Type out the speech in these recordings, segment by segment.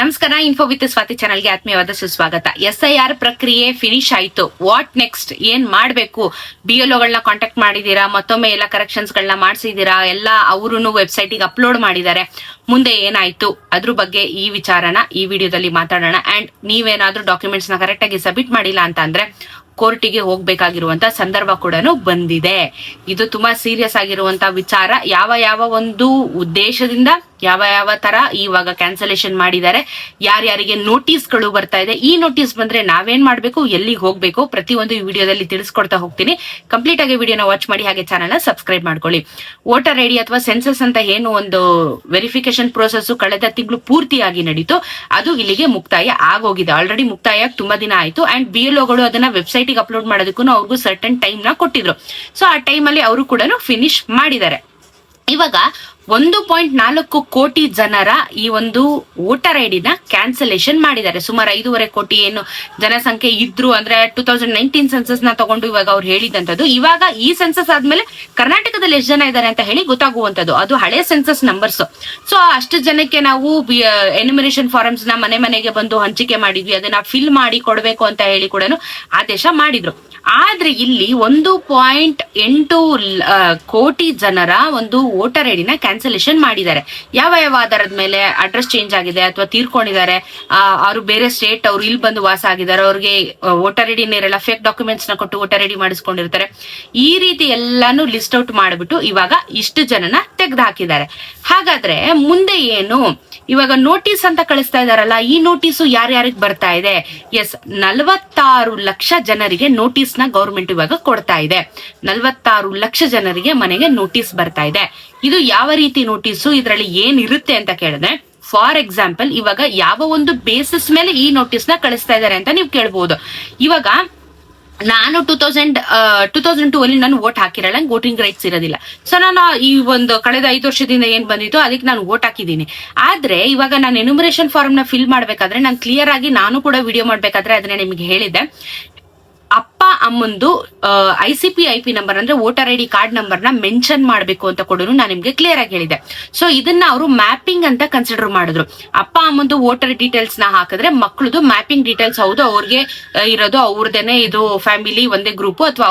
ನಮಸ್ಕಾರ. Info with Swati ಚಾನಲ್ಗೆ ಆತ್ಮೀಯವಾದ ಸುಸ್ವಾಗತ. SIR ಪ್ರಕ್ರಿಯೆ ಫಿನಿಶ್ ಆಯ್ತು. What next? ಏನ್ ಮಾಡ್ಬೇಕು? BLOಗಳನ್ನ ಕಾಂಟ್ಯಾಕ್ಟ್ ಮಾಡಿದೀರಾ, ಮತ್ತೊಮ್ಮೆ ಎಲ್ಲ ಕರೆಕ್ಷನ್ಸ್ ಗಳನ್ನ ಮಾಡಿಸಿದೀರಾ, ಎಲ್ಲ ಅವರು ವೆಬ್ಸೈಟ್ ಗೆ ಅಪ್ಲೋಡ್ ಮಾಡಿದ್ದಾರೆ. ಮುಂದೆ ಏನಾಯ್ತು ಅದ್ರ ಬಗ್ಗೆ ಈ ವಿಚಾರನ ಈ ವಿಡಿಯೋದಲ್ಲಿ ಮಾತಾಡೋಣ. ಅಂಡ್ ನೀವೇನಾದ್ರೂ ಡಾಕ್ಯುಮೆಂಟ್ಸ್ ನ ಕರೆಕ್ಟ್ ಆಗಿ ಸಬ್ಮಿಟ್ ಮಾಡಿಲ್ಲ ಅಂತ ಅಂದ್ರೆ ಕೋರ್ಟಿಗೆ ಹೋಗ್ಬೇಕಾಗಿರುವಂತ ಸಂದರ್ಭ ಕೂಡ ಬಂದಿದೆ. ಇದು ತುಂಬಾ ಸೀರಿಯಸ್ ಆಗಿರುವಂತ ವಿಚಾರ. ಯಾವ ಒಂದು ಉದ್ದೇಶದಿಂದ ಯಾವ ತರ ಇವಾಗ ಕ್ಯಾನ್ಸಲೇಷನ್ ಮಾಡಿದ್ದಾರೆ, ಯಾರ್ಯಾರಿಗೆ ನೋಟಿಸ್ಗಳು ಬರ್ತಾ ಇದೆ, ಈ ನೋಟಿಸ್ ಬಂದ್ರೆ ನಾವೇನ್ ಮಾಡ್ಬೇಕು, ಎಲ್ಲಿಗೆ ಹೋಗ್ಬೇಕು, ಪ್ರತಿಯೊಂದು ಈ ವಿಡಿಯೋದಲ್ಲಿ ತಿಳಿಸ್ಕೊಡ್ತಾ ಹೋಗ್ತೀನಿ. ಕಂಪ್ಲೀಟ್ ಆಗಿ ವಿಡಿಯೋನ ವಾಚ್ ಮಾಡಿ, ಹಾಗೆ ಚಾನಲ್ ನ ಸಬ್ಸ್ಕ್ರೈಬ್ ಮಾಡ್ಕೊಳ್ಳಿ. ವೋಟರ್ ಐಡಿ ಅಥವಾ ಸೆನ್ಸಸ್ ಅಂತ ಏನು ಒಂದು ವೆರಿಫಿಕೇಶನ್ ಪ್ರೋಸೆಸ್ ಕಳೆದ ತಿಂಗಳು ಪೂರ್ತಿಯಾಗಿ ನಡೀತು, ಅದು ಇಲ್ಲಿಗೆ ಮುಕ್ತಾಯ ಆಗೋಗಿದೆ. ಆಲ್ರೆಡಿ ಮುಕ್ತಾಯ ತುಂಬಾ ದಿನ ಆಯ್ತು. ಅಂಡ್ BLOಗಳು ಅದನ್ನ ವೆಬ್ಸೈಟ್ ಗೆ ಅಪ್ಲೋಡ್ ಮಾಡೋದಕ್ಕೂ ಅವ್ರಿಗೂ ಸರ್ಟನ್ ಟೈಮ್ ನ ಕೊಟ್ಟಿದ್ರು. ಸೊ ಆ ಟೈಮ್ ಅಲ್ಲಿ ಅವರು ಕೂಡ ಫಿನಿಶ್ ಮಾಡಿದ್ದಾರೆ. ಇವಾಗ 1.4 ಕೋಟಿ ಜನರ ಈ ಒಂದು ವೋಟರ್ ಐಡಿನ ಕ್ಯಾನ್ಸಲೇಷನ್ ಮಾಡಿದ್ದಾರೆ. ಸುಮಾರು 5.5 ಕೋಟಿ ಏನು ಜನಸಂಖ್ಯೆ ಇದ್ರು ಅಂದ್ರೆ 2019 ಸೆನ್ಸಸ್ ನ ತಗೊಂಡು ಇವಾಗ ಅವ್ರು ಹೇಳಿದಂತದ್ದು. ಇವಾಗ ಈ ಸೆನ್ಸಸ್ ಆದ್ಮೇಲೆ ಕರ್ನಾಟಕದಲ್ಲಿ ಎಷ್ಟು ಜನ ಇದ್ದಾರೆ ಅಂತ ಹೇಳಿ ಗೊತ್ತಾಗುವಂತದ್ದು. ಅದು ಹಳೆ ಸೆನ್ಸಸ್ ನಂಬರ್ಸ್. ಸೊ ಅಷ್ಟು ಜನಕ್ಕೆ ನಾವು ಎನ್ಯುಮರೇಷನ್ ಫಾರಮ್ಸ್ ನ ಮನೆಗೆ ಬಂದು ಹಂಚಿಕೆ ಮಾಡಿದ್ವಿ, ಅದನ್ನ ಫಿಲ್ ಮಾಡಿ ಕೊಡ್ಬೇಕು ಅಂತ ಹೇಳಿ ಕೂಡ ಆದೇಶ ಮಾಡಿದ್ರು. ಆದ್ರೆ ಇಲ್ಲಿ 1.8 ಕೋಟಿ ಜನರ ಒಂದು ವೋಟರ್ ಐಡಿನ ಕ್ಯಾನ್ಸಲೇಷನ್ ಮಾಡಿದ್ದಾರೆ. ಯಾವ ಆಧಾರದ ಮೇಲೆ? ಅಡ್ರೆಸ್ ಚೇಂಜ್ ಆಗಿದೆ ಅಥವಾ ತೀರ್ಕೊಂಡಿದ್ದಾರೆ, ಅವರು ಬೇರೆ ಸ್ಟೇಟ್ ಅವ್ರು ಇಲ್ಲಿ ಬಂದು ವಾಸ ಆಗಿದ್ದಾರೆ, ಅವ್ರಿಗೆ ವೋಟರ್ ಐಡಿನೇ ಇರಲ್ಲ, ಫೇಕ್ ಡಾಕ್ಯುಮೆಂಟ್ಸ್ ನ ಕೊಟ್ಟು ವೋಟರ್ ಐಡಿ ಮಾಡಿಸ್ಕೊಂಡಿರ್ತಾರೆ. ಈ ರೀತಿ ಎಲ್ಲಾನು ಲಿಸ್ಟ್ ಔಟ್ ಮಾಡ್ಬಿಟ್ಟು ಇವಾಗ ಇಷ್ಟು ಜನನ ತೆಗೆದು ಹಾಕಿದ್ದಾರೆ. ಹಾಗಾದ್ರೆ ಮುಂದೆ ಏನು? ಇವಾಗ ನೋಟಿಸ್ ಅಂತ ಕಳಿಸ್ತಾ ಇದಾರಲ್ಲ, ಈ ನೋಟಿಸು ಯಾರ್ಯಾರಿಗೆ ಬರ್ತಾ ಇದೆ? ಎಸ್, 46 ಲಕ್ಷ ಜನರಿಗೆ ನೋಟಿಸ್ ನ ಗವರ್ಮೆಂಟ್ ಇವಾಗ ಕೊಡ್ತಾ ಇದೆ. 46 ಲಕ್ಷ ಜನರಿಗೆ ಮನೆಗೆ ನೋಟಿಸ್ ಬರ್ತಾ ಇದೆ. ಇದು ಯಾವ ರೀತಿ ನೋಟಿಸು, ಇದರಲ್ಲಿ ಏನಿರುತ್ತೆ ಅಂತ ಕೇಳಿದ್ರೆ, ಫಾರ್ ಎಕ್ಸಾಂಪಲ್ ಇವಾಗ ಯಾವ ಒಂದು ಬೇಸಿಸ್ ಮೇಲೆ ಈ ನೋಟಿಸ್ ನ ಕಳಿಸ್ತಾ ಇದಾರೆ ಅಂತ ನೀವು ಕೇಳ್ಬಹುದು. ಇವಾಗ ನಾನು 2002 ಅಲ್ಲಿ ನಾನು ವೋಟ್ ಹಾಕಿರಲ್ಲ, ನಂಗೆ ವೋಟಿಂಗ್ ರೈಟ್ಸ್ ಇರೋದಿಲ್ಲ. ಸೊ ನಾನು ಈ ಒಂದು ಕಳೆದ 5 ವರ್ಷದಿಂದ ಏನ್ ಬಂದಿತ್ತು ಅದಕ್ಕೆ ನಾನು ವೋಟ್ ಹಾಕಿದ್ದೀನಿ. ಆದ್ರೆ ಇವಾಗ ನಾನು ಎನ್ಯುಮರೇಷನ್ ಫಾರ್ಮ್ ನ ಫಿಲ್ ಮಾಡ್ಬೇಕಾದ್ರೆ ನಾನು ಕ್ಲಿಯರ್ ಆಗಿ ನಾನು ಕೂಡ ವಿಡಿಯೋ ಮಾಡ್ಬೇಕಾದ್ರೆ ಅದನ್ನ ನಿಮಗೆ ಹೇಳಿದ್ದೆ. ಅಪ್ಪ ಅಮ್ಮಂದು ICPIP ನಂಬರ್ ಅಂದ್ರೆ ವೋಟರ್ ಐಡಿ ಕಾರ್ಡ್ ನಂಬರ್ ನ ಮೆನ್ಷನ್ ಮಾಡ್ಬೇಕು ಅಂತ ಕೂಡ ನಾನು ನಿಮ್ಗೆ ಕ್ಲಿಯರ್ ಆಗಿ ಹೇಳಿದೆ. ಸೊ ಇದನ್ನ ಅವರು ಮ್ಯಾಪಿಂಗ್ ಅಂತ ಕನ್ಸಿಡರ್ ಮಾಡಿದ್ರು. ಅಪ್ಪ ಅಮ್ಮಂದು ವೋಟರ್ ಡೀಟೇಲ್ಸ್ ನ ಹಾಕಿದ್ರೆ ಮಕ್ಕಳದು ಮ್ಯಾಪಿಂಗ್ ಡೀಟೇಲ್ಸ್ ಹೌದು, ಅವ್ರಿಗೆ ಇರೋದು ಅವ್ರದೇನೆ, ಇದು ಫ್ಯಾಮಿಲಿ ಒಂದೇ ಗ್ರೂಪ್, ಅಥವಾ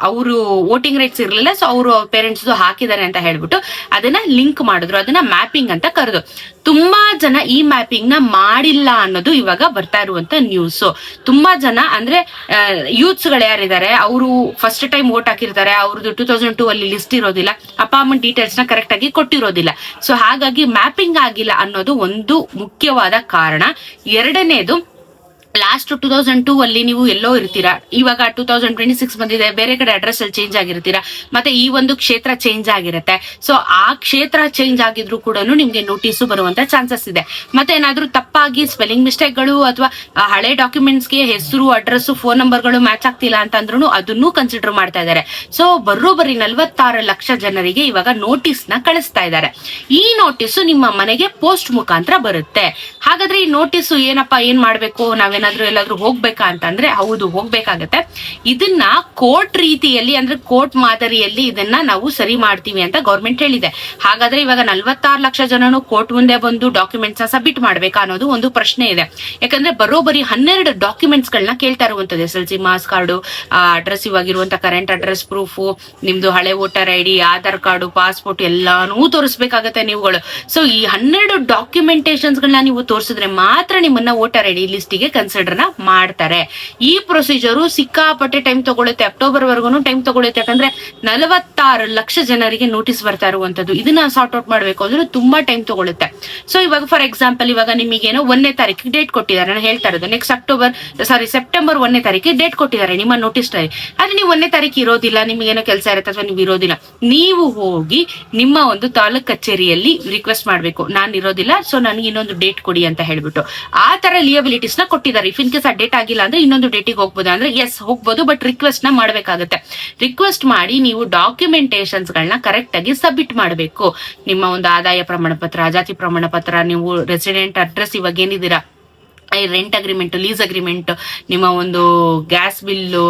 ಅವರು ವೋಟಿಂಗ್ ರೈಟ್ಸ್ ಇರಲಿಲ್ಲ, ಸೊ ಅವರು ಪೇರೆಂಟ್ಸ್ ಹಾಕಿದ್ದಾರೆ ಅಂತ ಹೇಳ್ಬಿಟ್ಟು ಅದನ್ನ ಲಿಂಕ್ ಮಾಡಿದ್ರು. ಅದನ್ನ ಮ್ಯಾಪಿಂಗ್ ಅಂತ ಕರೆದು. ತುಂಬಾ ಜನ ಈ ಮ್ಯಾಪಿಂಗ್ ನ ಮಾಡಿಲ್ಲ ಅನ್ನೋದು ಇವಾಗ ಬರ್ತಾ ಇರುವಂತ ನ್ಯೂಸ್. ತುಂಬಾ ಜನ ಅಂದ್ರೆ ಯೂತ್ಸ್ ಗಳು ಯಾರಿದ್ದಾರೆ, ಅವರು ಫಸ್ಟ್ ಟೈಮ್ ವೋಟ್ ಹಾಕಿರ್ತಾರೆ, ಅವ್ರದ್ದು 2002 ಅಲ್ಲಿ ಲಿಸ್ಟ್ ಇರೋದಿಲ್ಲ, ಅಪ್ಪ ಅಮ್ಮನ ಡೀಟೇಲ್ಸ್ ನ ಕರೆಕ್ಟ್ ಆಗಿ ಕೊಟ್ಟಿರೋದಿಲ್ಲ. ಸೊ ಹಾಗಾಗಿ ಮ್ಯಾಪಿಂಗ್ ಆಗಿಲ್ಲ ಅನ್ನೋದು ಒಂದು ಮುಖ್ಯವಾದ ಕಾರಣ. ಎರಡನೇದು, ಲಾಸ್ಟ್ 2002 ಅಲ್ಲಿ ನೀವು ಎಲ್ಲೋ ಇರ್ತೀರಾ, ಇವಾಗ 2026 ಬಂದಿದೆ, ಬೇರೆ ಕಡೆ ಅಡ್ರೆಸ್ ಅಲ್ಲಿ ಚೇಂಜ್ ಆಗಿರ್ತೀರಾ, ಮತ್ತೆ ಈ ಒಂದು ಕ್ಷೇತ್ರ ಚೇಂಜ್ ಆಗಿರುತ್ತೆ. ಸೊ ಆ ಕ್ಷೇತ್ರ ಚೇಂಜ್ ಆಗಿದ್ರು ಕೂಡ ನಿಮ್ಗೆ ನೋಟಿಸ್ ಬರುವಂತ ಚಾನ್ಸಸ್ ಇದೆ. ಮತ್ತೆ ಏನಾದ್ರೂ ತಪ್ಪಾಗಿ ಸ್ಪೆಲ್ಲಿಂಗ್ ಮಿಸ್ಟೇಕ್ ಗಳು ಅಥವಾ ಹಳೆ ಡಾಕ್ಯುಮೆಂಟ್ಸ್ ಗೆ ಹೆಸರು, ಅಡ್ರೆಸ್, ಫೋನ್ ನಂಬರ್ ಗಳು ಮ್ಯಾಚ್ ಆಗ್ತಿಲ್ಲ ಅಂತಂದ್ರೂ ಅದನ್ನು ಕನ್ಸಿಡರ್ ಮಾಡ್ತಾ ಇದ್ದಾರೆ. ಸೊ ಬರೋಬ್ಬರಿ 46 ಲಕ್ಷ ಜನರಿಗೆ ಇವಾಗ ನೋಟಿಸ್ ನ ಕಳಿಸ್ತಾ ಇದ್ದಾರೆ. ಈ ನೋಟಿಸ್ ನಿಮ್ಮ ಮನೆಗೆ ಪೋಸ್ಟ್ ಮುಖಾಂತರ ಬರುತ್ತೆ. ಹಾಗಾದ್ರೆ ಈ ನೋಟಿಸ್ ಏನಪ್ಪಾ, ಏನ್ ಮಾಡ್ಬೇಕು, ನಾವೇನಾದ್ರೂ ಎಲ್ಲಾದ್ರೂ ಹೋಗ್ಬೇಕಾ ಅಂತಂದ್ರೆ ಹೌದು, ಹೋಗ್ಬೇಕಾಗತ್ತೆ. ಇದನ್ನ ಕೋರ್ಟ್ ರೀತಿಯಲ್ಲಿ ಅಂದ್ರೆ ಕೋರ್ಟ್ ಮಾದರಿಯಲ್ಲಿ ಇದನ್ನ ನಾವು ಸರಿ ಮಾಡ್ತೀವಿ ಅಂತ ಗೌರ್ಮೆಂಟ್ ಹೇಳಿದೆ. ಹಾಗಾದ್ರೆ ಇವಾಗ 46 ಲಕ್ಷ ಜನನು ಕೋರ್ಟ್ ಮುಂದೆ ಬಂದು ಡಾಕ್ಯುಮೆಂಟ್ಸ್ ನ ಸಬ್ಮಿಟ್ ಮಾಡ್ಬೇಕಾ ಅನ್ನೋದು ಒಂದು ಪ್ರಶ್ನೆ ಇದೆ. ಯಾಕಂದ್ರೆ ಬರೋಬ್ಬರಿ 12 ಡಾಕ್ಯುಮೆಂಟ್ಸ್ ಗಳನ್ನ ಕೇಳ್ತಾ ಇರುವಂತದ್ದು. SLC ಮಾಸ್ ಕಾರ್ಡು, ಅಡ್ರೆಸ್, ಇವಾಗಿರುವಂತ ಕರೆಂಟ್ ಅಡ್ರೆಸ್ ಪ್ರೂಫ್, ನಿಮ್ದು ಹಳೆ voter ID, Aadhaar card, passport ಎಲ್ಲಾನು ತೋರಿಸ್ಬೇಕಾಗತ್ತೆ ನೀವುಗಳು. ಸೊ ಈ 12 ಡಾಕ್ಯುಮೆಂಟೇಶನ್ಸ್ ಗಳನ್ನ ನೀವು ತೋರಿಸಿದ್ರೆ ಮಾತ್ರ ನಿಮ್ಮನ್ನ ವೋಟರ್ ಐಡಿ ಲಿಸ್ಟ್ ಗೆ ಕನ್ಸಿಡರ್ ನ ಮಾಡ್ತಾರೆ. ಈ ಪ್ರೊಸೀಜರು ಸಿಕ್ಕಾಪಟ್ಟೆ ಟೈಮ್ ತಗೊಳುತ್ತೆ, ಅಕ್ಟೋಬರ್ ವರೆಗೂ ಟೈಮ್ ತಗೊಳುತ್ತೆ. ಯಾಕಂದ್ರೆ 46 ಲಕ್ಷ ಜನರಿಗೆ ನೋಟಿಸ್ ಬರ್ತಾ ಇರುವಂತದ್ದು. ಇದನ್ನ ಸಾರ್ಟ್ ಔಟ್ ಮಾಡ್ಬೇಕು ಅಂದ್ರೆ ತುಂಬಾ ಟೈಮ್ ತಗೊಳುತ್ತೆ. ಸೊ ಇವಾಗ ಫಾರ್ ಎಕ್ಸಾಂಪಲ್ ಇವಾಗ ನಿಮಗೇನೋ 1ನೇ ತಾರೀಕಿಗೆ ಡೇಟ್ ಕೊಟ್ಟಿದ್ದಾರೆ, ನಾನು ಹೇಳ್ತಾ ಇರೋದು ನೆಕ್ಸ್ಟ್ ಸೆಪ್ಟೆಂಬರ್ 1ನೇ ತಾರೀಕಿಗೆ ಡೇಟ್ ಕೊಟ್ಟಿದ್ದಾರೆ ನಿಮ್ಮ ನೋಟಿಸ್ ನಲ್ಲಿ. ಆದ್ರೆ ನೀವು 1ನೇ ತಾರೀಕು ಇರೋದಿಲ್ಲ, ನಿಮಗೇನೋ ಕೆಲಸ ಇರುತ್ತೆ ಅಥವಾ ನೀವು ಇರೋದಿಲ್ಲ, ನೀವು ಹೋಗಿ ನಿಮ್ಮ ಒಂದು ತಾಲೂಕ್ ಕಚೇರಿಯಲ್ಲಿ ರಿಕ್ವೆಸ್ಟ್ ಮಾಡ್ಬೇಕು, ನಾನು ಇರೋದಿಲ್ಲ, ಸೊ ನನಗೆ ಇನ್ನೊಂದು ಡೇಟ್ ಕೊಡಿ ಅಂತ ಹೇಳ್ಬಿಟ್ಟು. ಆ ತರ ಲಿಯಬಿಲಿಟೀಸ್ ನ ಕೊಟ್ಟಿದ್ದಾರೆ. ಇಫ್ ಇನ್ ಕೇಸ್ ಆ ಡೇಟ್ ಆಗಿಲ್ಲ ಅಂದ್ರೆ ಇನ್ನೊಂದು ಡೇಟಿಗೆ ಹೋಗ್ಬೋದು ಅಂದ್ರೆ ಎಸ್ ಹೋಗ್ಬೋದು, ಬಟ್ ರಿಕ್ವೆಸ್ಟ್ ನ ಮಾಡ್ಬೇಕಾಗತ್ತೆ. ರಿಕ್ವೆಸ್ಟ್ ಮಾಡಿ ನೀವು ಡಾಕ್ಯುಮೆಂಟೇಶನ್ಸ್ ಗಳನ್ನ ಕರೆಕ್ಟ್ ಆಗಿ ಸಬ್ಮಿಟ್ ಮಾಡಬೇಕು. ನಿಮ್ಮ ಒಂದು ಆದಾಯ ಪ್ರಮಾಣ ಪತ್ರ, ಜಾತಿ ಪ್ರಮಾಣ ಪತ್ರ, ನೀವು ರೆಸಿಡೆಂಟ್ ಅಡ್ರೆಸ್, ಇವಾಗ ಏನಿದ್ದೀರಾ ರೆಂಟ್ ಅಗ್ರಿಮೆಂಟ್, ಲೀಸ್ ಅಗ್ರಿಮೆಂಟ್, ನಿಮ್ಮ ಒಂದು ಗ್ಯಾಸ್ ಬಿಲ್ಲು,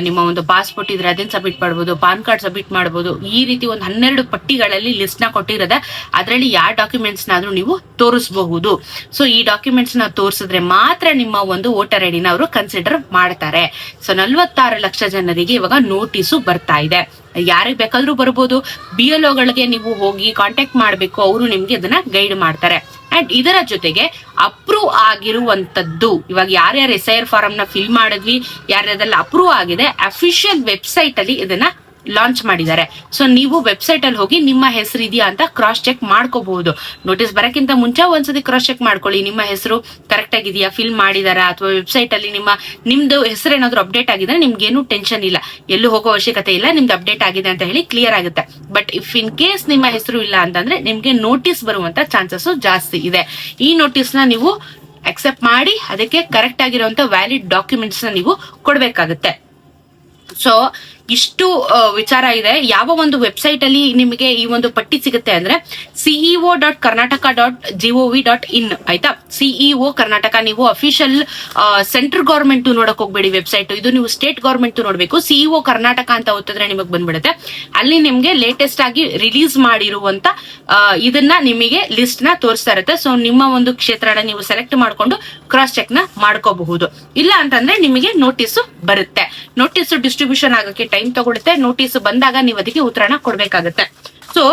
ನಿಮ್ಮ ಒಂದು ಪಾಸ್ಪೋರ್ಟ್ ಇದ್ರೆ ಅದನ್ನ ಸಬ್ಮಿಟ್ ಮಾಡ್ಬೋದು, ಪಾನ್ ಕಾರ್ಡ್ ಸಬ್ಮಿಟ್ ಮಾಡ್ಬೋದು. ಈ ರೀತಿ ಒಂದು 12 ಪಟ್ಟಿಗಳಲ್ಲಿ ಲಿಸ್ಟ್ ನ ಕೊಟ್ಟಿರೋದೆ. ಅದರಲ್ಲಿ ಯಾವ ಡಾಕ್ಯುಮೆಂಟ್ಸ್ ನಾದ್ರೂ ನೀವು ತೋರಿಸಬಹುದು. ಸೊ ಈ ಡಾಕ್ಯುಮೆಂಟ್ಸ್ ನ ತೋರಿಸಿದ್ರೆ ಮಾತ್ರ ನಿಮ್ಮ ಒಂದು ವೋಟರ್ ಐಡಿನ ಅವರು ಕನ್ಸಿಡರ್ ಮಾಡ್ತಾರೆ. ಸೊ 46 ಲಕ್ಷ ಜನರಿಗೆ ಇವಾಗ ನೋಟಿಸು ಬರ್ತಾ ಇದೆ. ಯಾರಿಗೆ ಬೇಕಾದ್ರೂ ಬರ್ಬೋದು. BLOಗಳಿಗೆ ನೀವು ಹೋಗಿ ಕಾಂಟ್ಯಾಕ್ಟ್ ಮಾಡ್ಬೇಕು, ಅವರು ನಿಮ್ಗೆ ಇದನ್ನ ಗೈಡ್ ಮಾಡ್ತಾರೆ. ಅಂಡ್ ಇದರ ಜೊತೆಗೆ ಅಪ್ರೂವ್ ಆಗಿರುವಂತದ್ದು, ಇವಾಗ ಯಾರ್ಯಾರು SIR ಫಾರಂ ನ ಫಿಲ್ ಮಾಡಿದ್ವಿ, ಯಾರ್ಯಾರೆಲ್ಲ ಅಪ್ರೂವ್ ಆಗಿದೆ, ಅಫಿಷಿಯಲ್ ವೆಬ್ಸೈಟ್ ಅಲ್ಲಿ ಇದನ್ನ ಲಾಂಚ್ ಮಾಡಿದ್ದಾರೆ. ಸೊ ನೀವು ವೆಬ್ಸೈಟ್ ಅಲ್ಲಿ ಹೋಗಿ ನಿಮ್ಮ ಹೆಸರು ಇದೆಯಾ ಅಂತ ಕ್ರಾಸ್ ಚೆಕ್ ಮಾಡ್ಕೋಬಹುದು. ನೋಟಿಸ್ ಬರಕ್ಕಿಂತ ಮುಂಚೆ ಒಂದ್ಸತಿ ಕ್ರಾಸ್ ಚೆಕ್ ಮಾಡ್ಕೊಳ್ಳಿ, ನಿಮ್ಮ ಹೆಸರು ಕರೆಕ್ಟ್ ಆಗಿದೆಯಾ, ಫಿಲ್ ಮಾಡಿದಾರಾ, ಅಥವಾ ವೆಬ್ಸೈಟ್ ಅಲ್ಲಿ ನಿಮ್ದು ಹೆಸರು ಏನಾದ್ರು ಅಪ್ಡೇಟ್ ಆಗಿದ್ರೆ ನಿಮ್ಗೇನು ಟೆನ್ಷನ್ ಇಲ್ಲ, ಎಲ್ಲೂ ಹೋಗೋ ಅವಶ್ಯಕತೆ ಇಲ್ಲ, ನಿಮ್ದು ಅಪ್ಡೇಟ್ ಆಗಿದೆ ಅಂತ ಹೇಳಿ ಕ್ಲಿಯರ್ ಆಗುತ್ತೆ. ಬಟ್ ಇಫ್ ಇನ್ ಕೇಸ್ ನಿಮ್ಮ ಹೆಸರು ಇಲ್ಲ ಅಂತಂದ್ರೆ ನಿಮ್ಗೆ ನೋಟಿಸ್ ಬರುವಂತ ಚಾನ್ಸಸ್ ಜಾಸ್ತಿ ಇದೆ. ಈ ನೋಟಿಸ್ ನ ನೀವು ಅಕ್ಸೆಪ್ಟ್ ಮಾಡಿ ಅದಕ್ಕೆ ಕರೆಕ್ಟ್ ಆಗಿರುವಂತ ವ್ಯಾಲಿಡ್ ಡಾಕ್ಯುಮೆಂಟ್ಸ್ ನ ನೀವು ಕೊಡ್ಬೇಕಾಗುತ್ತೆ. ಸೊ ಇಷ್ಟು ವಿಚಾರ ಇದೆ. ಯಾವ ಒಂದು ವೆಬ್ಸೈಟ್ ಅಲ್ಲಿ ನಿಮಗೆ ಈ ಒಂದು ಪಟ್ಟಿ ಸಿಗುತ್ತೆ ಅಂದ್ರೆ ceo.karnataka.gov.in ಆಯ್ತಾ. CEO ಕರ್ನಾಟಕ ನೀವು ಅಫಿಷಿಯಲ್ ಸೆಂಟ್ರಲ್ ಗವರ್ಮೆಂಟ್ ನೋಡಕ್ ಹೋಗ್ಬೇಡಿ ವೆಬ್ಸೈಟ್, ಇದು ನೀವು ಸ್ಟೇಟ್ ಗವರ್ಮೆಂಟ್ ನೋಡ್ಬೇಕು. CEO ಕರ್ನಾಟಕ ಅಂತ ಓದಿದ್ರೆ ನಿಮಗೆ ಬಂದ್ಬಿಡುತ್ತೆ. ಅಲ್ಲಿ ನಿಮ್ಗೆ ಲೇಟೆಸ್ಟ್ ಆಗಿ ರಿಲೀಸ್ ಮಾಡಿರುವಂತ ಇದನ್ನ ನಿಮಗೆ ಲಿಸ್ಟ್ ನ ತೋರಿಸ್ತಾ ಇರುತ್ತೆ. ಸೊ ನಿಮ್ಮ ಒಂದು ಕ್ಷೇತ್ರನ ನೀವು ಸೆಲೆಕ್ಟ್ ಮಾಡ್ಕೊಂಡು ಕ್ರಾಸ್ ಚೆಕ್ ನ ಮಾಡ್ಕೋಬಹುದು. ಇಲ್ಲ ಅಂತಂದ್ರೆ ನಿಮಗೆ ನೋಟಿಸ್ ಬರುತ್ತೆ. ನೋಟಿಸ್ ಡಿಸ್ಟ್ರಿಬ್ಯೂಷನ್ ಆಗಕ್ಕೆ ಟೈಮ್ ತಗೊಳುತ್ತೆ. ನೋಟಿಸ್ ಬಂದಾಗ ನೀವು ಅದಕ್ಕೆ ಉತ್ತರನ ಕೊಡ್ಬೇಕಾಗತ್ತೆ. ಸೊ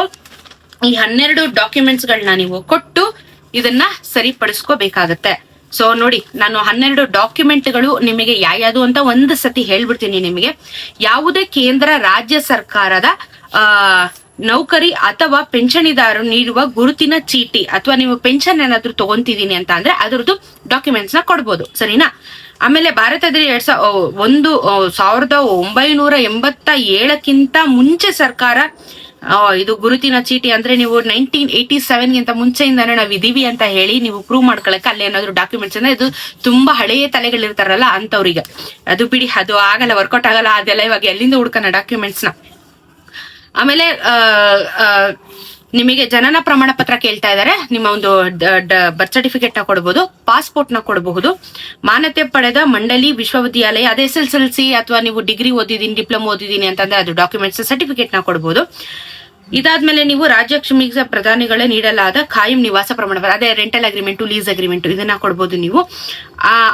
ಈ 12 ಡಾಕ್ಯುಮೆಂಟ್ಸ್ ಗಳನ್ನ ನೀವು ಕೊಟ್ಟು ಇದನ್ನ ಸರಿಪಡಿಸ್ಕೋಬೇಕಾಗತ್ತೆ. ಸೊ ನೋಡಿ, ನಾನು 12 ಡಾಕ್ಯುಮೆಂಟ್ಗಳು ನಿಮಗೆ ಯಾವ್ದು ಅಂತ ಒಂದು ಸತಿ ಹೇಳ್ಬಿಡ್ತೀನಿ ನಿಮಗೆ. ಯಾವುದೇ ಕೇಂದ್ರ ರಾಜ್ಯ ಸರ್ಕಾರದ ನೌಕರಿ ಅಥವಾ ಪೆನ್ಷನಿದಾರರು ನೀಡುವ ಗುರುತಿನ ಚೀಟಿ, ಅಥವಾ ನೀವು ಪೆನ್ಷನ್ ಏನಾದ್ರು ತಗೊಂತಿದೀನಿ ಅಂತ ಅಂದ್ರೆ ಅದರದ್ದು ಡಾಕ್ಯುಮೆಂಟ್ಸ್ ನ ಕೊಡ್ಬೋದು, ಸರಿನಾ. ಆಮೇಲೆ ಭಾರತದಲ್ಲಿ 1987ಕ್ಕಿಂತ ಮುಂಚೆ ಸರ್ಕಾರ ಇದು ಗುರುತಿನ ಚೀಟಿ ಅಂದ್ರೆ ನೀವು 1987ಗಿಂತ ಮುಂಚೆಯಿಂದಾನೆ ನಾವ್ ಇದೀವಿ ಅಂತ ಹೇಳಿ ನೀವು ಪ್ರೂವ್ ಮಾಡ್ಕೊಳಕ್ಕೆ ಅಲ್ಲಿ ಏನಾದ್ರು ಡಾಕ್ಯುಮೆಂಟ್ಸ್ ಅಂದ್ರೆ ಇದು ತುಂಬಾ ಹಳೆಯ ತಲೆಗಳಿರ್ತಾರಲ್ಲ ಅಂತವ್ರಿಗೆ ಅದು ಬಿಡಿ, ಅದು ಆಗಲ್ಲ, ವರ್ಕೌಟ್ ಆಗಲ್ಲ. ಅದೆಲ್ಲ ಇವಾಗ ಎಲ್ಲಿಂದ ಹುಡ್ಕನ ಡಾಕ್ಯುಮೆಂಟ್ಸ್ ನ. ಆಮೇಲೆ ನಿಮಗೆ ಜನನ ಪ್ರಮಾಣ ಪತ್ರ ಕೇಳ್ತಾ ಇದ್ದಾರೆ. ನಿಮ್ಮ ಒಂದು ಬರ್ತ್ ಸರ್ಟಿಫಿಕೇಟ್ ನ ಕೊಡಬಹುದು, ಪಾಸ್ಪೋರ್ಟ್ ನ ಕೊಡಬಹುದು, ಮಾನ್ಯತೆ ಪಡೆದ ಮಂಡಳಿ, ವಿಶ್ವವಿದ್ಯಾಲಯ, ಅದೇ SSLC ಅಥವಾ ನೀವು ಡಿಗ್ರಿ ಓದಿದೀನಿ, ಡಿಪ್ಲೊಮಾ ಓದಿದೀನಿ ಅಂತಂದ್ರೆ ಅದು ಡಾಕ್ಯುಮೆಂಟ್ಸ್ ಸರ್ಟಿಫಿಕೇಟ್ ನ ಕೊಡಬಹುದು. ಇದಾದ್ಮೇಲೆ ನೀವು ರಾಜ್ಯ ಕ್ಷಮಿಕ ಪ್ರಧಾನಿಗಳೇ ನೀಡಲಾದ ಖಾಯಂ ನಿವಾಸ ಪ್ರಮಾಣ ಪತ್ರ, ಅದೇ ರೆಂಟಲ್ ಅಗ್ರಿಮೆಂಟ್, ಲೀಸ್ ಅಗ್ರಿಮೆಂಟ್, ಇದನ್ನ ಕೊಡಬಹುದು ನೀವು.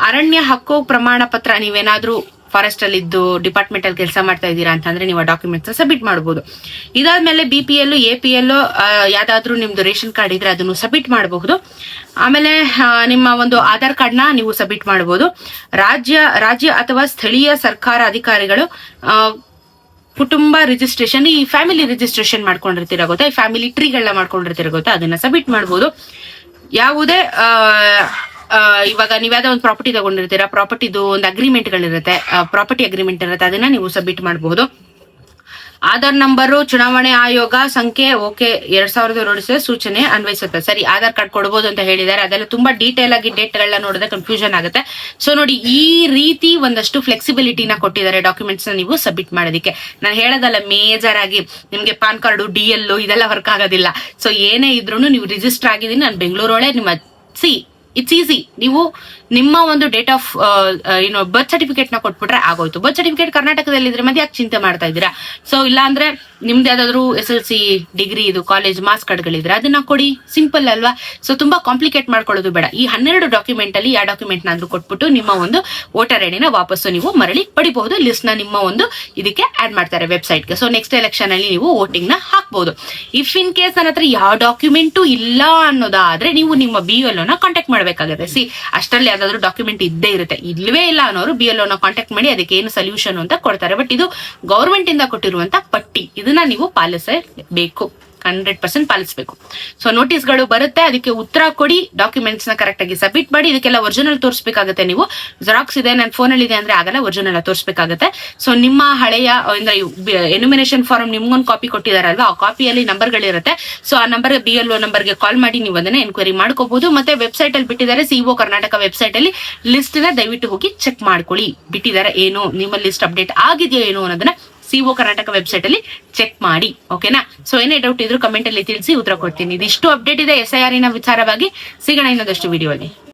ಅರಣ್ಯ ಹಕ್ಕು ಪ್ರಮಾಣ ಪತ್ರ, ನೀವೇನಾದ್ರೂ ಫಾರೆಸ್ಟ್ ಅಲ್ಲಿ ಇದ್ದು ಡಿಪಾರ್ಟ್ಮೆಂಟ್ ಅಲ್ಲಿ ಕೆಲಸ ಮಾಡ್ತಾ ಇದ್ದೀರಾ ಅಂತಂದ್ರೆ ನೀವು ಡಾಕ್ಯುಮೆಂಟ್ಸ್ ಸಬ್ಮಿಟ್ ಮಾಡಬಹುದು. ಇದಾದ್ಮೇಲೆ BPL, APL ಯಾವ್ದಾದ್ರು ನಿಮ್ದು ರೇಷನ್ ಕಾರ್ಡ್ ಇದ್ರೆ ಅದನ್ನು ಸಬ್ಮಿಟ್ ಮಾಡಬಹುದು. ಆಮೇಲೆ ನಿಮ್ಮ ಒಂದು ಆಧಾರ್ ಕಾರ್ಡ್ ನ ನೀವು ಸಬ್ಮಿಟ್ ಮಾಡಬಹುದು. ರಾಜ್ಯ ಅಥವಾ ಸ್ಥಳೀಯ ಸರ್ಕಾರ ಅಧಿಕಾರಿಗಳು ಕುಟುಂಬ ರಿಜಿಸ್ಟ್ರೇಷನ್, ಈ ಫ್ಯಾಮಿಲಿ ರಿಜಿಸ್ಟ್ರೇಷನ್ ಮಾಡ್ಕೊಂಡಿರ್ತೀರ ಗೊತ್ತಾ, ಈ ಫ್ಯಾಮಿಲಿ ಟ್ರೀಗಳನ್ನ ಮಾಡ್ಕೊಂಡಿರ್ತೀರ ಗೊತ್ತಾ, ಅದನ್ನ ಸಬ್ಮಿಟ್ ಮಾಡಬಹುದು. ಯಾವುದೇ ಇವಾಗ ನೀವ್ ಯಾವ್ದೋ ಒಂದು ಪ್ರಾಪರ್ಟಿ ತಗೊಂಡಿರ್ತೀರಾ, ಪ್ರಾಪರ್ಟಿದು ಒಂದು ಅಗ್ರಿಮೆಂಟ್ಗಳಿರುತ್ತೆ, ಪ್ರಾಪರ್ಟಿ ಅಗ್ರಿಮೆಂಟ್ ಇರುತ್ತೆ, ಅದನ್ನ ನೀವು ಸಬ್ಮಿಟ್ ಮಾಡಬಹುದು. ಆಧಾರ್ ನಂಬರು, ಚುನಾವಣೆ ಆಯೋಗ ಸಂಖ್ಯೆ, ಓಕೆ 2007 ಸೂಚನೆ ಅನ್ವಯಿಸುತ್ತೆ. ಸರಿ, ಆಧಾರ್ ಕಾರ್ಡ್ ಕೊಡಬಹುದು ಅಂತ ಹೇಳಿದ್ದಾರೆ. ಅದೆಲ್ಲ ತುಂಬಾ ಡೀಟೇಲ್ ಆಗಿ ಡೇಟ್ಗಳನ್ನ ನೋಡಿದ್ರೆ ಕನ್ಫ್ಯೂಷನ್ ಆಗುತ್ತೆ. ಸೊ ನೋಡಿ, ಈ ರೀತಿ ಒಂದಷ್ಟು ಫ್ಲೆಕ್ಸಿಬಿಲಿಟಿನ ಕೊಟ್ಟಿದ್ದಾರೆ ಡಾಕ್ಯುಮೆಂಟ್ಸ್ ನ ನೀವು ಸಬ್ಮಿಟ್ ಮಾಡೋದಕ್ಕೆ. ನಾನು ಹೇಳೋದಲ್ಲ, ಮೇಜರ್ ಆಗಿ ನಿಮ್ಗೆ ಪಾನ್ ಕಾರ್ಡು, DL ಇದೆಲ್ಲ ವರ್ಕ್ ಆಗೋದಿಲ್ಲ. ಸೊ ಏನೇ ಇದ್ರು ನೀವು ರಿಜಿಸ್ಟರ್ ಆಗಿದ್ದೀನಿ, ನಾನು ಬೆಂಗಳೂರೊಳಗೆ ನಿಮ್ಮ ಇಟ್ಸ್ ಈಸಿ. ನೀವು ನಿಮ್ಮ ಒಂದು ಡೇಟ್ ಆಫ್ ಬರ್ತ್ ಸರ್ಟಿಫಿಕೇಟ್ ನ ಕೊಟ್ಬಿಟ್ರೆ ಆಗೋಯ್ತು. ಬರ್ತ್ ಸರ್ಟಿಫಿಕೇಟ್ ಕರ್ನಾಟಕದಲ್ಲಿ ಇದ್ರೆ ಮತ್ತೆ ಯಾಕೆ ಚಿಂತೆ ಮಾಡ್ತಾ ಇದ್ದೀರಾ? ಸೊ ಇಲ್ಲ ಅಂದ್ರೆ ನಿಮ್ದು ಯಾವ್ದಾದ್ರು SSLC, ಡಿಗ್ರಿ, ಇದು ಕಾಲೇಜ್ ಮಾರ್ಕ್ಸ್ ಕಾರ್ಡ್ಗಳಿದ್ರೆ ಅದನ್ನ ಕೊಡಿ, ಸಿಂಪಲ್ ಅಲ್ವಾ. ಸೊ ತುಂಬಾ ಕಾಂಪ್ಲಿಕೇಟ್ ಮಾಡ್ಕೊಳ್ಳೋದು ಬೇಡ. ಈ 12 ಡಾಕ್ಯುಮೆಂಟ್ ಅಲ್ಲಿ ಯಾವ ಡಾಕ್ಯುಮೆಂಟ್ ನಾದ್ರೂ ಕೊಟ್ಬಿಟ್ಟು ನಿಮ್ಮ ಒಂದು ವೋಟರ್ ಐಡಿನ ವಾಪಸ್ಸು ನೀವು ಮರಳಿ ಪಡಿಬಹುದು. ಲಿಸ್ಟ್ ನ ನಿಮ್ಮ ಒಂದು ಇದಕ್ಕೆ ಆಡ್ ಮಾಡ್ತಾರೆ ವೆಬ್ಸೈಟ್ಗೆ. ಸೊ ನೆಕ್ಸ್ಟ್ ಎಲೆಕ್ಷನ್ ಅಲ್ಲಿ ನೀವು ವೋಟಿಂಗ್ ನ ಹಾಕ್ಬಹುದು. ಇಫ್ ಇನ್ ಕೇಸ್ ನನ್ನ ಹತ್ರ ಯಾವ ಡಾಕ್ಯುಮೆಂಟು ಇಲ್ಲ ಅನ್ನೋದಾದ್ರೆ ನೀವು ನಿಮ್ಮ BLO ನ ಕಾಂಟ್ಯಾಕ್ಟ್ ಮಾಡ್ಬೇಕಾಗುತ್ತೆ. ಅಷ್ಟರಲ್ಲಿ ಯಾವ್ದಾದ್ರು ಡಾಕ್ಯುಮೆಂಟ್ ಇದ್ದೇ ಇರುತ್ತೆ. ಇಲ್ವೇ ಇಲ್ಲ ಅನ್ನೋರು BLO ನ ಕಾಂಟ್ಯಾಕ್ಟ್ ಮಾಡಿ ಅದಕ್ಕೆ ಏನು ಸೊಲ್ಯೂಷನ್ ಅಂತ ಕೊಡ್ತಾರೆ. ಬಟ್ ಇದು ಗವರ್ಮೆಂಟ್ ಇಂದ ಕೊಟ್ಟಿರುವಂತ ಪಟ್ಟಿ, ಇದನ್ನ ನೀವು ಪಾಲಿಸಬೇಕು, 100% ಪಾಲಿಸಬೇಕು. ಸೊ ನೋಟಿಸ್ಗಳು ಬರುತ್ತೆ, ಅದಕ್ಕೆ ಉತ್ತರ ಕೊಡಿ, ಡಾಕ್ಯುಮೆಂಟ್ಸ್ ನ ಕರೆಕ್ಟ್ ಆಗಿ ಸಬ್ಮಿಟ್ ಮಾಡಿ. ಇದಕ್ಕೆಲ್ಲ ಒರಿಜಿನಲ್ ತೋರಿಸಬೇಕಾಗುತ್ತೆ. ನೀವು ಜೆರಾಕ್ಸ್ ಇದೆ, ನನ್ನ ಫೋನಲ್ಲಿ ಇದೆ ಅಂದ್ರೆ ಆಗಲ್ಲ, ಒರಿಜಿನಲ್ ತೋರಿಸಬೇಕಾಗುತ್ತೆ. ಸೊ ನಿಮ್ಮ ಹಳೆಯ ಅಂದ್ರೆ ಎನ್ಯುಮಿನೇಷನ್ ಫಾರ್ಮ್ ನಿಮ್ಗೊಂದು ಕಾಪಿ ಕೊಟ್ಟಿದಾರಲ್ವಾ, ಆ ಕಾಪಿಯಲ್ಲಿ ನಂಬರ್ಗಳಿರುತ್ತೆ. ಸೊ ಆ ನಂಬರ್ BLO ನಂಬರ್ಗೆ ಕಾಲ್ ಮಾಡಿ ನೀವು ಅದನ್ನ ಎನ್ಕ್ವೈರಿ ಮಾಡ್ಕೋಬಹುದು. ಮತ್ತೆ ವೆಬ್ಸೈಟ್ ಅಲ್ಲಿ ಬಿಟ್ಟಿದ್ದಾರೆ, CO ಕರ್ನಾಟಕ ವೆಬ್ಸೈಟ್ ಅಲ್ಲಿ ಲಿಸ್ಟ್ ನ ದಯವಿಟ್ಟು ಹೋಗಿ ಚೆಕ್ ಮಾಡ್ಕೊಳ್ಳಿ. ಬಿಟ್ಟಿದ್ದಾರೆ ಏನು, ನಿಮ್ಮ ಲಿಸ್ಟ್ ಅಪ್ಡೇಟ್ ಆಗಿದೆಯೋ ಏನೋ ಅನ್ನೋದನ್ನ CO ಕರ್ನಾಟಕ ವೆಬ್ಸೈಟ್ ಅಲ್ಲಿ ಚೆಕ್ ಮಾಡಿ. ಓಕೆನಾ? ಸೊ ಏನೇ ಡೌಟ್ ಇದ್ರು ಕಮೆಂಟ್ ಅಲ್ಲಿ ತಿಳಿಸಿ, ಉತ್ತರ ಕೊಡ್ತೀನಿ. ಇದಿಷ್ಟು ಅಪ್ಡೇಟ್ ಇದೆ SIR ನ ವಿಚಾರವಾಗಿ. ಸಿಗೋಣ ಇನ್ನೊಂದಷ್ಟು ವಿಡಿಯೋ ಅಲ್ಲಿ.